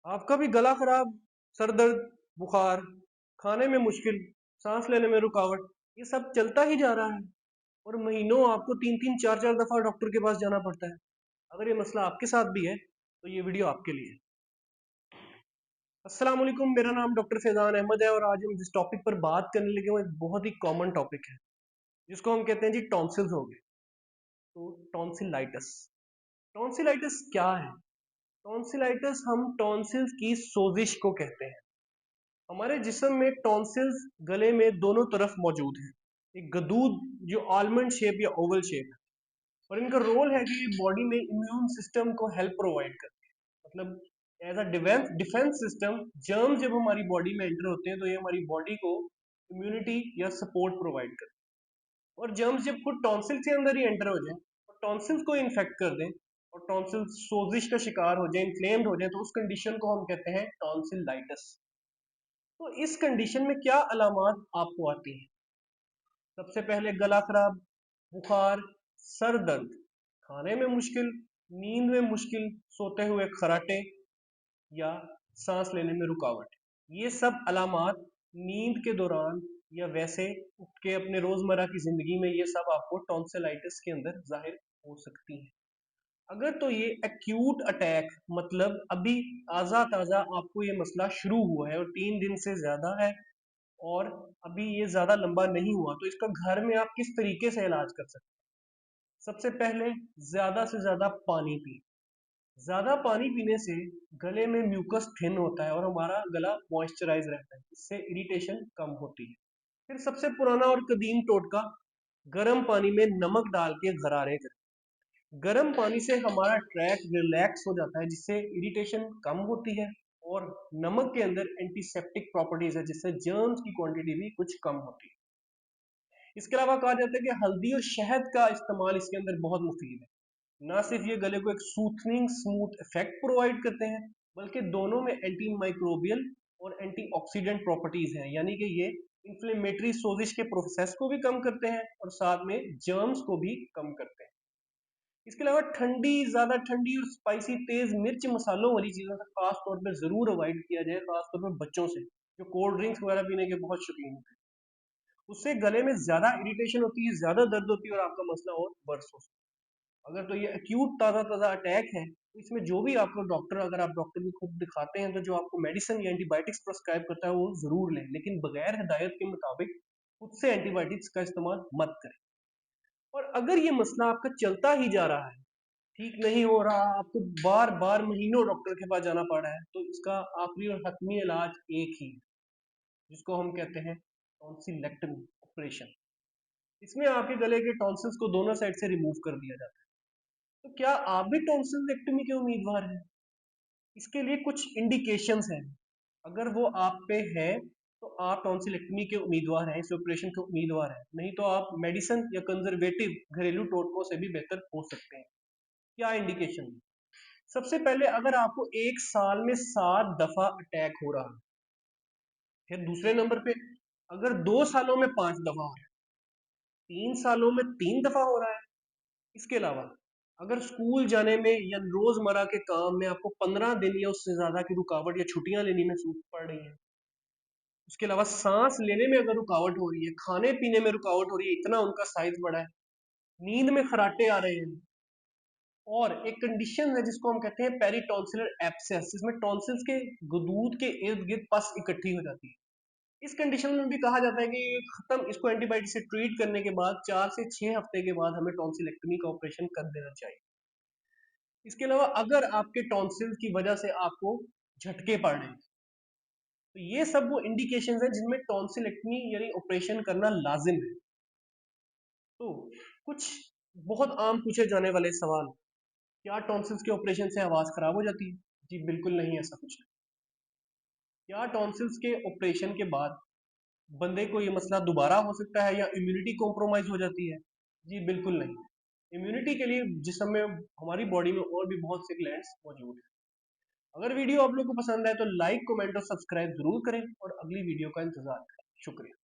आपका भी गला खराब, सर दर्द, बुखार, खाने में मुश्किल, सांस लेने में रुकावट, ये सब चलता ही जा रहा है और महीनों आपको तीन तीन चार चार दफा डॉक्टर के पास जाना पड़ता है। अगर ये मसला आपके साथ भी है तो ये वीडियो आपके लिए है। अस्सलाम वालेकुम, मेरा नाम डॉक्टर फैजान अहमद है और आज हम जिस टॉपिक पर बात करने लगे वो एक बहुत ही कॉमन टॉपिक है जिसको हम कहते हैं जी टॉन्सिल्स हो गए। तो टॉन्सिलाइटिस, टॉन्सिलाइटिस क्या है? टॉन्सिलाइटिस हम टॉन्सिल्स की सोजिश को कहते हैं। हमारे जिस्म में टॉन्सिल्स गले में दोनों तरफ मौजूद है। एक गदूद जो आलमंड शेप या ओवल शेप है और इनका रोल है कि ये बॉडी में इम्यून सिस्टम को हेल्प प्रोवाइड करती है। मतलब as a defence system, germ जब हमारी बॉडी में एंटर होते हैं तो ये हमारी बॉडी को इम्यूनिटी या सपोर्ट प्रोवाइड करते हैं। और जर्म्स जब खुद टॉन्सिल के अंदर ही एंटर हो जाए और टॉन्सिल्स को इन्फेक्ट कर दें और टॉन्सिल सोजिश का शिकार हो जाए, इन्फ्लेम्ड हो जाए, तो उस कंडीशन को हम कहते हैं टॉन्सिलाइटिस। तो इस कंडीशन में क्या अलामात आपको आती हैं? सबसे पहले गला खराब, बुखार, सर दर्द, खाने में मुश्किल, नींद में मुश्किल, सोते हुए खराटे या सांस लेने में रुकावट। ये सब अलामात नींद के दौरान या वैसे उठ के अपने रोजमर्रा की जिंदगी में ये सब आपको टॉन्सिलाइटिस के अंदर जाहिर हो सकती है। अगर तो ये एक्यूट अटैक, मतलब अभी ताजा ताजा आपको ये मसला शुरू हुआ है और 3 दिन से ज्यादा है और अभी ये ज्यादा लंबा नहीं हुआ, तो इसका घर में आप किस तरीके से इलाज कर सकते हैं? सबसे पहले ज्यादा से ज्यादा पानी पी। ज्यादा पानी पीने से गले में म्यूकस थिन होता है और हमारा गला मॉइस्चराइज रहता है, इससे इरिटेशन कम होती है। फिर सबसे पुराना और कदीम टोटका, गर्म पानी में नमक डाल के गरारे करें। गर्म पानी से हमारा ट्रैक रिलैक्स हो जाता है जिससे इरिटेशन कम होती है और नमक के अंदर एंटीसेप्टिक प्रॉपर्टीज है जिससे जर्म्स की क्वांटिटी भी कुछ कम होती है। इसके अलावा कहा जाता है कि हल्दी और शहद का इस्तेमाल इसके अंदर बहुत मुफीद है। ना सिर्फ ये गले को एक सूथनिंग स्मूथ इफेक्ट प्रोवाइड करते हैं बल्कि दोनों में एंटी माइक्रोबियल और एंटीऑक्सीडेंट प्रॉपर्टीज हैं, यानी कि ये इंफ्लेमेटरी सोजिश के प्रोसेस को भी कम करते हैं और साथ में जर्म्स को भी कम करते हैं। इसके अलावा ज्यादा ठंडी और स्पाइसी तेज मिर्च मसालों वाली चीजों से खास तौर पर जरूर अवॉइड किया जाए, खास तौर पर बच्चों से जो कोल्ड ड्रिंक्स वगैरह पीने के बहुत शौकीन होते हैं। उससे गले में ज्यादा इरिटेशन होती है, ज्यादा दर्द होती है और आपका मसला और वर्स हो सकता है। अगर तो ये एक्यूट ताजा ताजा अटैक है तो इसमें जो भी आपको डॉक्टर, अगर आप डॉक्टर को खुद दिखाते हैं तो जो आपको मेडिसिन या एंटीबायोटिक्स प्रेस्क्राइब करता है वो जरूर लें, लेकिन बगैर हिदायत के मुताबिक खुद से एंटीबायोटिक्स का इस्तेमाल मत करें। और अगर ये मसला आपका चलता ही जा रहा है, ठीक नहीं हो रहा, आपको बार बार महीनों डॉक्टर के पास जाना पड़ रहा है, तो इसका आखिरी और हतमी इलाज एक ही है जिसको हम कहते हैं टॉन्सिलेक्टमी ऑपरेशन। इसमें आपके गले के टॉन्सिल्स को दोनों साइड से रिमूव कर दिया जाता है। तो क्या आप भी टॉन्सिलेक्टमी के उम्मीदवार हैं? इसके लिए कुछ इंडिकेशंस हैं। अगर वो आप पे है तो आप टॉन्सिलेक्टमी के उम्मीदवार हैं, इस ऑपरेशन के उम्मीदवार हैं। नहीं तो आप मेडिसिन या कंजर्वेटिव घरेलू टोटकों से भी बेहतर हो सकते हैं। क्या इंडिकेशन? सबसे पहले, अगर आपको 1 साल में 7 दफा अटैक हो रहा है। फिर दूसरे नंबर पे, अगर 2 सालों में 5 दफा हो रहा है, 3 सालों में 3 दफा हो रहा है। इसके अलावा अगर स्कूल जाने में या रोजमर्रा के काम में आपको 15 दिन या उससे ज्यादा की रुकावट या छुट्टियां लेनी महसूस पड़ रही है। उसके अलावा सांस लेने में अगर रुकावट हो रही है, खाने पीने में रुकावट हो रही है, इतना उनका साइज बड़ा है, नींद में खराटे आ रहे हैं, और एक कंडीशन है जिसको हम कहते हैं पेरिटॉन्सिलर एब्सेस, जिसमें टॉन्सिल्स के गदूद के इर्द गिर्द पस इकट्ठी हो जाती है। इस कंडीशन में भी कहा जाता है कि खत्म, इसको एंटीबायोटिक से ट्रीट करने के बाद 4 से 6 हफ्ते के बाद हमें टॉन्सिलेक्टमी का ऑपरेशन कर देना चाहिए। इसके अलावा अगर आपके टॉन्सिल की वजह से आपको झटके पड़ रहे हैं तो ये सब वो इंडिकेशन है जिनमें टॉन्सिलेक्टमी यानी ऑपरेशन करना लाजिम है। तो कुछ बहुत आम पूछे जाने वाले सवाल, क्या टॉन्सिल्स के ऑपरेशन से आवाज खराब हो जाती है? जी बिल्कुल नहीं, ऐसा कुछ नहीं। क्या टॉन्सिल्स के ऑपरेशन के बाद बंदे को ये मसला दोबारा हो सकता है या इम्यूनिटी कॉम्प्रोमाइज हो जाती है? जी बिल्कुल नहीं। इम्यूनिटी के लिए जिसम में, हमारी बॉडी में और भी बहुत से ग्लैंड्स मौजूद है। अगर वीडियो आप लोग को पसंद आए तो लाइक, कमेंट और सब्सक्राइब जरूर करें और अगली वीडियो का इंतजार करें। शुक्रिया।